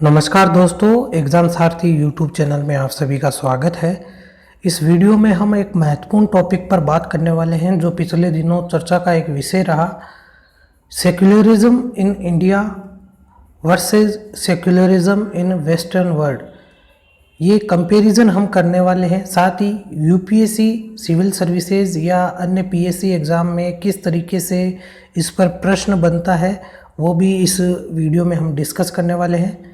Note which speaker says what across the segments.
Speaker 1: नमस्कार दोस्तों, एग्ज़ाम सारथी YouTube channel में आप सभी का स्वागत है। इस वीडियो में हम एक महत्वपूर्ण टॉपिक पर बात करने वाले हैं जो पिछले दिनों चर्चा का एक विषय रहा, secularism in India versus secularism in western world. ये कंपैरिजन हम करने वाले हैं। साथ ही यूपीएससी सिविल सर्विसेज या अन्य पीएससी एग्ज़ाम में किस तरीके से इस पर प्रश्न बनता है वो भी इस वीडियो में हम डिस्कस करने वाले हैं,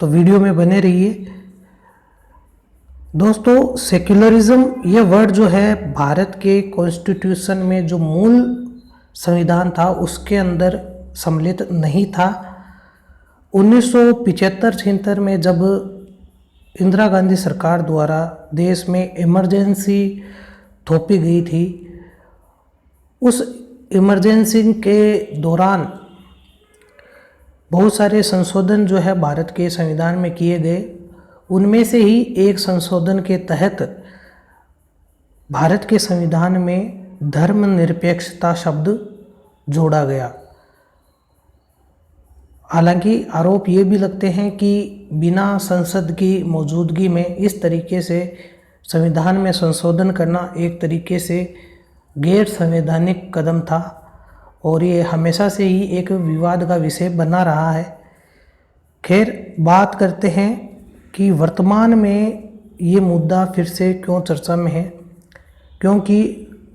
Speaker 1: तो वीडियो में बने रहिए। दोस्तों, सेक्युलरिज्म ये वर्ड जो है भारत के कॉन्स्टिट्यूशन में जो मूल संविधान था उसके अंदर सम्मिलित नहीं था। 1975-76 में जब इंदिरा गांधी सरकार द्वारा देश में इमरजेंसी थोपी गई थी, उस इमरजेंसी के दौरान बहुत सारे संशोधन जो है भारत के संविधान में किए गए। उनमें से ही एक संशोधन के तहत भारत के संविधान में धर्मनिरपेक्षता शब्द जोड़ा गया। हालांकि आरोप ये भी लगते हैं कि बिना संसद की मौजूदगी में इस तरीके से संविधान में संशोधन करना एक तरीके से गैर संवैधानिक कदम था और ये हमेशा से ही एक विवाद का विषय बना रहा है। खैर, बात करते हैं कि वर्तमान में ये मुद्दा फिर से क्यों चर्चा में है। क्योंकि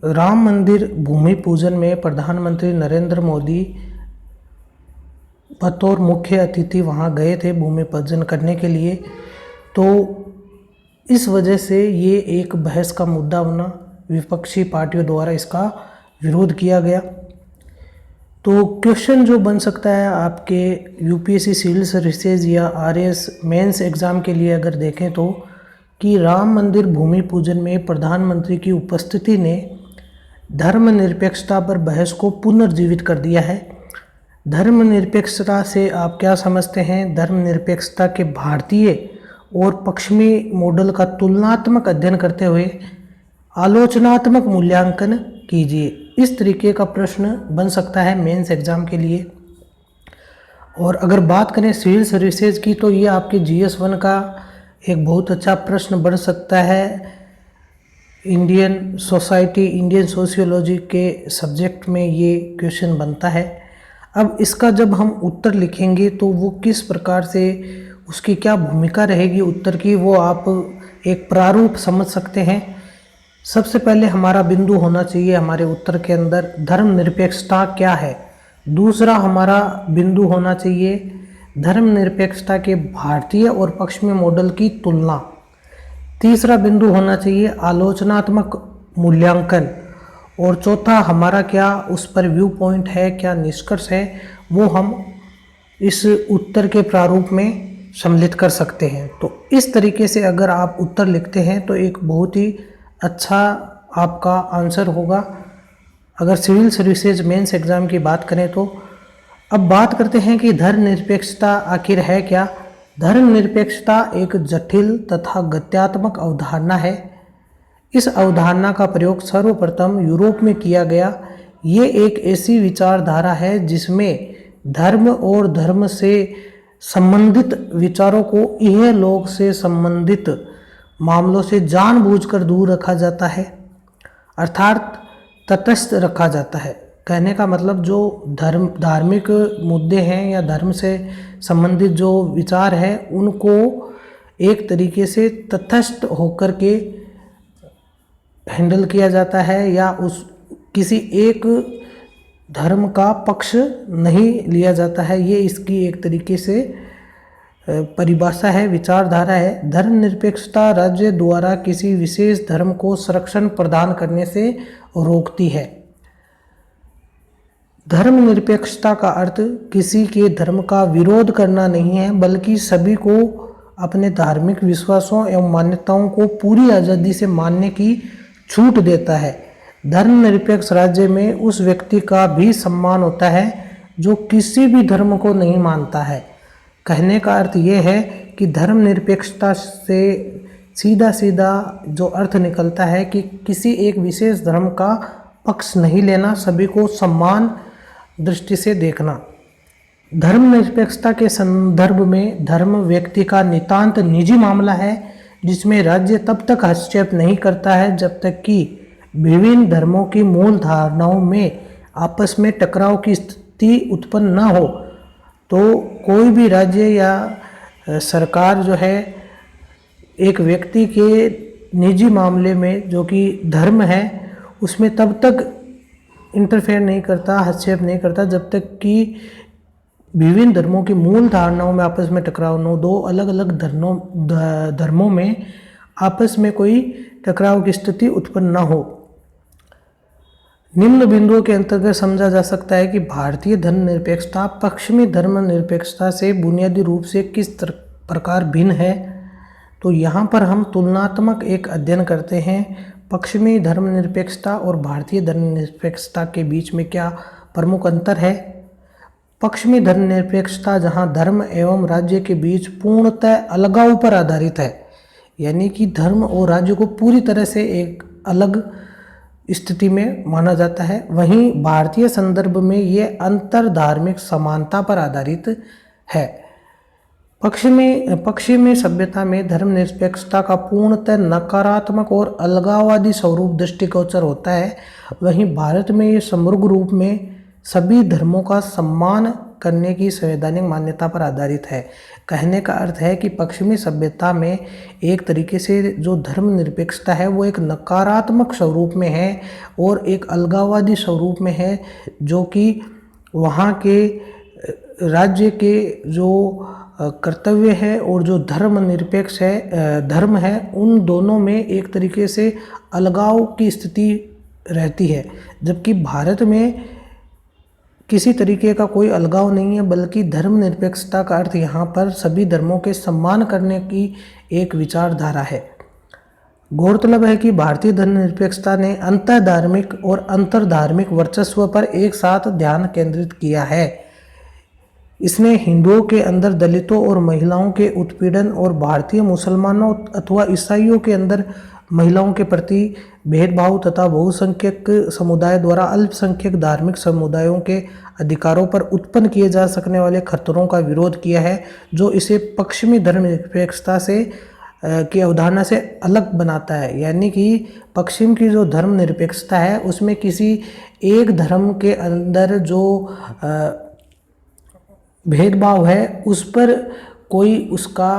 Speaker 1: राम मंदिर भूमि पूजन में प्रधानमंत्री नरेंद्र मोदी बतौर मुख्य अतिथि वहाँ गए थे भूमि पूजन करने के लिए, तो इस वजह से ये एक बहस का मुद्दा बना। विपक्षी पार्टियों द्वारा इसका विरोध किया गया। तो क्वेश्चन जो बन सकता है आपके यूपीएससी सिविल सर्विसेज या आरएएस मेंस एग्ज़ाम के लिए अगर देखें तो, कि राम मंदिर भूमि पूजन में प्रधानमंत्री की उपस्थिति ने धर्मनिरपेक्षता पर बहस को पुनर्जीवित कर दिया है। धर्मनिरपेक्षता से आप क्या समझते हैं? धर्मनिरपेक्षता के भारतीय और पश्चिमी मॉडल का तुलनात्मक अध्ययन करते हुए आलोचनात्मक मूल्यांकन कीजिए। इस तरीके का प्रश्न बन सकता है मेंस एग्ज़ाम के लिए। और अगर बात करें सिविल सर्विसेज की, तो ये आपके GS1 का एक बहुत अच्छा प्रश्न बन सकता है। इंडियन सोसाइटी, इंडियन सोशियोलॉजी के सब्जेक्ट में ये क्वेश्चन बनता है। अब इसका जब हम उत्तर लिखेंगे तो वो किस प्रकार से, उसकी क्या भूमिका रहेगी उत्तर की, वो आप एक प्रारूप समझ सकते हैं। सबसे पहले हमारा बिंदु होना चाहिए हमारे उत्तर के अंदर धर्मनिरपेक्षता क्या है। दूसरा हमारा बिंदु होना चाहिए धर्मनिरपेक्षता के भारतीय और पश्चिमी मॉडल की तुलना। तीसरा बिंदु होना चाहिए आलोचनात्मक मूल्यांकन। और चौथा हमारा क्या उस पर व्यू पॉइंट है, क्या निष्कर्ष है, वो हम इस उत्तर के प्रारूप में सम्मिलित कर सकते हैं। तो इस तरीके से अगर आप उत्तर लिखते हैं तो एक बहुत ही अच्छा आपका आंसर होगा अगर सिविल सर्विसेज मेंस एग्ज़ाम की बात करें तो। अब बात करते हैं कि धर्मनिरपेक्षता आखिर है क्या। धर्मनिरपेक्षता एक जटिल तथा गत्यात्मक अवधारणा है। इस अवधारणा का प्रयोग सर्वप्रथम यूरोप में किया गया। ये एक ऐसी विचारधारा है जिसमें धर्म और धर्म से संबंधित विचारों को यह लोग से संबंधित मामलों से जानबूझकर दूर रखा जाता है, अर्थात तटस्थ रखा जाता है। कहने का मतलब जो धार्मिक मुद्दे हैं या धर्म से संबंधित जो विचार है उनको एक तरीके से तटस्थ होकर के हैंडल किया जाता है, या उस किसी एक धर्म का पक्ष नहीं लिया जाता है। ये इसकी एक तरीके से परिभाषा है, विचारधारा है। धर्मनिरपेक्षता राज्य द्वारा किसी विशेष धर्म को संरक्षण प्रदान करने से रोकती है। धर्मनिरपेक्षता का अर्थ किसी के धर्म का विरोध करना नहीं है, बल्कि सभी को अपने धार्मिक विश्वासों एवं मान्यताओं को पूरी आज़ादी से मानने की छूट देता है। धर्मनिरपेक्ष राज्य में उस व्यक्ति का भी सम्मान होता है जो किसी भी धर्म को नहीं मानता है। कहने का अर्थ ये है कि धर्मनिरपेक्षता से सीधा सीधा जो अर्थ निकलता है कि किसी एक विशेष धर्म का पक्ष नहीं लेना, सभी को समान दृष्टि से देखना। धर्मनिरपेक्षता के संदर्भ में धर्म व्यक्ति का नितांत निजी मामला है, जिसमें राज्य तब तक हस्तक्षेप नहीं करता है जब तक कि विभिन्न धर्मों की मूल धारणाओं में आपस में टकराव की स्थिति उत्पन्न न हो। तो कोई भी राज्य या सरकार जो है एक व्यक्ति के निजी मामले में जो कि धर्म है उसमें तब तक इंटरफेयर नहीं करता, हस्तक्षेप नहीं करता जब तक कि विभिन्न धर्मों की मूल धारणाओं में आपस में टकराव न हो। दो अलग अलग धर्मों में आपस में कोई टकराव की स्थिति उत्पन्न न हो। निम्न बिंदुओं के अंतर्गत समझा जा सकता है कि भारतीय धर्मनिरपेक्षता पश्चिमी धर्मनिरपेक्षता से बुनियादी रूप से किस प्रकार भिन्न है। तो यहाँ पर हम तुलनात्मक एक अध्ययन करते हैं, पश्चिमी धर्मनिरपेक्षता और भारतीय धर्मनिरपेक्षता के बीच में क्या प्रमुख अंतर है। पश्चिमी धर्मनिरपेक्षता जहाँ धर्म एवं राज्य के बीच पूर्णतः अलगाव पर आधारित है, यानी कि धर्म और राज्य को पूरी तरह से एक अलग स्थिति में माना जाता है। वहीं भारतीय संदर्भ में ये अंतर धार्मिक समानता पर आधारित है। पश्चिमी सभ्यता में धर्मनिरपेक्षता का पूर्णतः नकारात्मक और अलगाववादी स्वरूप दृष्टिगोचर होता है। वहीं भारत में ये समग्र रूप में सभी धर्मों का सम्मान करने की संवैधानिक मान्यता पर आधारित है। कहने का अर्थ है कि पश्चिमी सभ्यता में एक तरीके से जो धर्मनिरपेक्षता है वो एक नकारात्मक स्वरूप में है और एक अलगाववादी स्वरूप में है, जो कि वहाँ के राज्य के जो कर्तव्य है और जो धर्मनिरपेक्ष है धर्म है, उन दोनों में एक तरीके से अलगाव की स्थिति रहती है। जबकि भारत में किसी तरीके का कोई अलगाव नहीं है, बल्कि धर्मनिरपेक्षता का अर्थ यहाँ पर सभी धर्मों के सम्मान करने की एक विचारधारा है। गौरतलब है कि भारतीय धर्मनिरपेक्षता ने अंतर्धार्मिक और अंतर्धार्मिक वर्चस्व पर एक साथ ध्यान केंद्रित किया है। इसने हिंदुओं के अंदर दलितों और महिलाओं के उत्पीड़न और भारतीय मुसलमानों अथवा ईसाइयों के अंदर महिलाओं के प्रति भेदभाव तथा बहुसंख्यक समुदाय द्वारा अल्पसंख्यक धार्मिक समुदायों के अधिकारों पर उत्पन्न किए जा सकने वाले खतरों का विरोध किया है, जो इसे पश्चिमी धर्मनिरपेक्षता से की अवधारणा से अलग बनाता है। यानी कि पश्चिम की जो धर्मनिरपेक्षता है उसमें किसी एक धर्म के अंदर जो भेदभाव है उस पर कोई उसका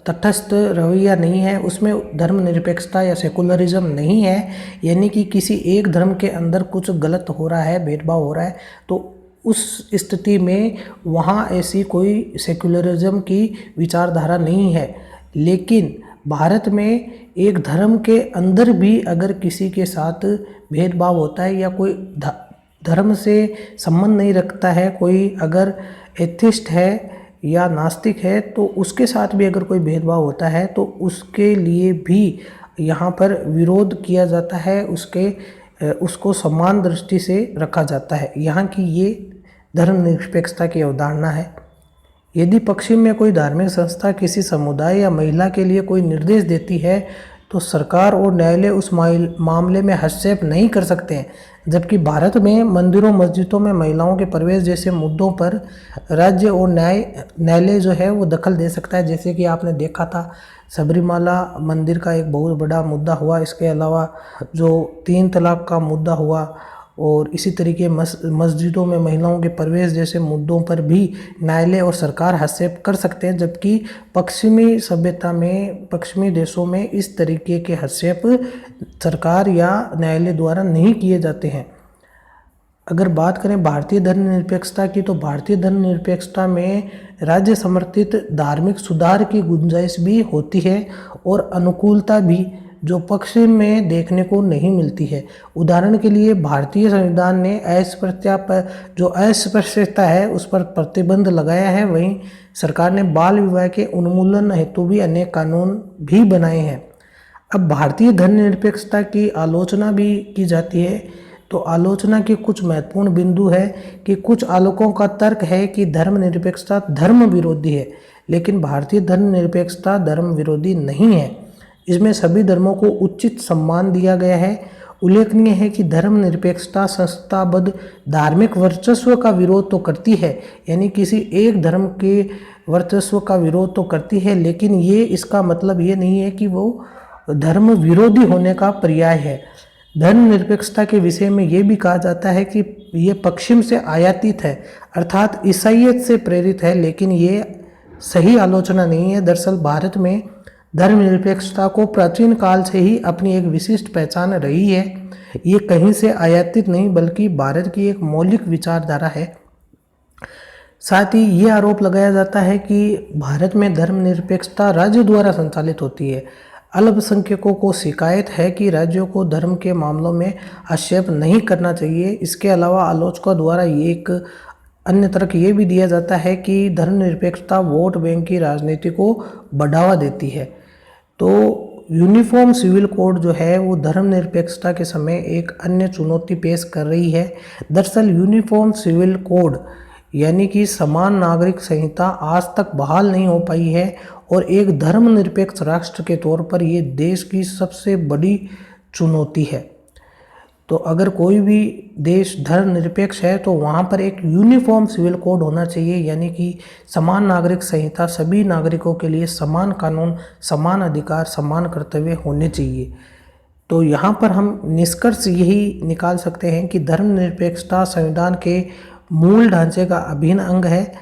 Speaker 1: तटस्थ रवैया नहीं है, उसमें धर्मनिरपेक्षता या सेकुलरिज्म नहीं है। यानी कि किसी एक धर्म के अंदर कुछ गलत हो रहा है, भेदभाव हो रहा है, तो उस स्थिति में वहाँ ऐसी कोई सेकुलरिज्म की विचारधारा नहीं है। लेकिन भारत में एक धर्म के अंदर भी अगर किसी के साथ भेदभाव होता है या कोई धर्म से संबंध नहीं रखता है, कोई अगर एथिस्ट है या नास्तिक है, तो उसके साथ भी अगर कोई भेदभाव होता है तो उसके लिए भी यहाँ पर विरोध किया जाता है, उसको समान दृष्टि से रखा जाता है। यहाँ की ये धर्मनिरपेक्षता की अवधारणा है। यदि पश्चिम में कोई धार्मिक संस्था किसी समुदाय या महिला के लिए कोई निर्देश देती है तो सरकार और न्यायालय उस मामले में हस्तक्षेप नहीं कर सकते हैं, जबकि भारत में मंदिरों मस्जिदों में महिलाओं के प्रवेश जैसे मुद्दों पर राज्य और न्यायालय जो है वो दखल दे सकता है। जैसे कि आपने देखा था सबरीमाला मंदिर का एक बहुत बड़ा मुद्दा हुआ, इसके अलावा जो 3 तलाक का मुद्दा हुआ और इसी तरीके मस्जिदों में महिलाओं के प्रवेश जैसे मुद्दों पर भी न्यायालय और सरकार हस्तक्षेप कर सकते हैं, जबकि पश्चिमी सभ्यता में पश्चिमी देशों में इस तरीके के हस्तक्षेप सरकार या न्यायालय द्वारा नहीं किए जाते हैं। अगर बात करें भारतीय धर्मनिरपेक्षता की, तो भारतीय धर्मनिरपेक्षता में राज्य समर्थित धार्मिक सुधार की गुंजाइश भी होती है और अनुकूलता भी, जो पश्चिम में देखने को नहीं मिलती है। उदाहरण के लिए भारतीय संविधान ने अस्पृश्यता है उस पर प्रतिबंध लगाया है। वहीं सरकार ने बाल विवाह के उन्मूलन हेतु भी अनेक कानून भी बनाए हैं। अब भारतीय धर्मनिरपेक्षता की आलोचना भी की जाती है, तो आलोचना के कुछ महत्वपूर्ण बिंदु है कि कुछ आलोचकों का तर्क है कि धर्मनिरपेक्षता धर्म विरोधी है, लेकिन भारतीय धर्मनिरपेक्षता धर्म विरोधी नहीं है। इसमें सभी धर्मों को उचित सम्मान दिया गया है उल्लेखनीय है कि धर्मनिरपेक्षता संस्थाबद्ध धार्मिक वर्चस्व का विरोध तो करती है, यानी किसी एक धर्म के वर्चस्व का विरोध तो करती है, लेकिन ये इसका मतलब ये नहीं है कि वो धर्म विरोधी होने का पर्याय है। धर्मनिरपेक्षता के विषय में ये भी कहा जाता है कि ये पश्चिम से आयातित है, अर्थात ईसाईयत से प्रेरित है, लेकिन ये सही आलोचना नहीं है। दरअसल भारत में धर्मनिरपेक्षता को प्राचीन काल से ही अपनी एक विशिष्ट पहचान रही है। ये कहीं से आयातित नहीं बल्कि भारत की एक मौलिक विचारधारा है। साथ ही ये आरोप लगाया जाता है कि भारत में धर्मनिरपेक्षता राज्य द्वारा संचालित होती है। अल्पसंख्यकों को शिकायत है कि राज्यों को धर्म के मामलों में हस्तक्षेप नहीं करना चाहिए। इसके अलावा आलोचकों द्वारा ये एक अन्य तर्क ये भी दिया जाता है कि धर्मनिरपेक्षता वोट बैंक की राजनीति को बढ़ावा देती है। तो यूनिफॉर्म सिविल कोड जो है वो धर्मनिरपेक्षता के समय एक अन्य चुनौती पेश कर रही है। दरअसल यूनिफॉर्म सिविल कोड यानी कि समान नागरिक संहिता आज तक बहाल नहीं हो पाई है और एक धर्मनिरपेक्ष राष्ट्र के तौर पर ये देश की सबसे बड़ी चुनौती है। तो अगर कोई भी देश धर्मनिरपेक्ष है तो वहाँ पर एक यूनिफॉर्म सिविल कोड होना चाहिए, यानी कि समान नागरिक संहिता, सभी नागरिकों के लिए समान कानून, समान अधिकार, समान कर्तव्य होने चाहिए। तो यहाँ पर हम निष्कर्ष यही निकाल सकते हैं कि धर्मनिरपेक्षता संविधान के मूल ढांचे का अभिन्न अंग है,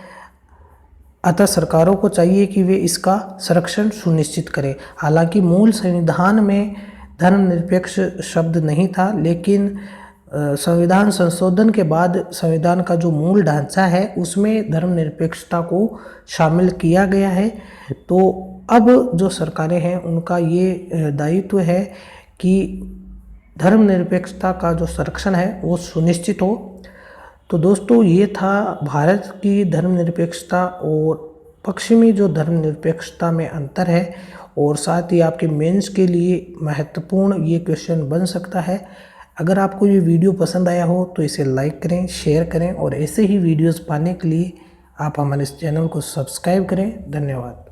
Speaker 1: अतः सरकारों को चाहिए कि वे इसका संरक्षण सुनिश्चित करें। हालांकि मूल संविधान में धर्मनिरपेक्ष शब्द नहीं था, लेकिन संविधान संशोधन के बाद संविधान का जो मूल ढांचा है उसमें धर्मनिरपेक्षता को शामिल किया गया है। तो अब जो सरकारें हैं उनका ये दायित्व है कि धर्मनिरपेक्षता का जो संरक्षण है वो सुनिश्चित हो। तो दोस्तों ये था भारत की धर्मनिरपेक्षता और पश्चिमी जो धर्मनिरपेक्षता में अंतर है, और साथ ही आपके मेंस के लिए महत्वपूर्ण ये क्वेश्चन बन सकता है। अगर आपको ये वीडियो पसंद आया हो तो इसे लाइक करें, शेयर करें और ऐसे ही वीडियोस पाने के लिए आप हमारे इस चैनल को सब्सक्राइब करें। धन्यवाद।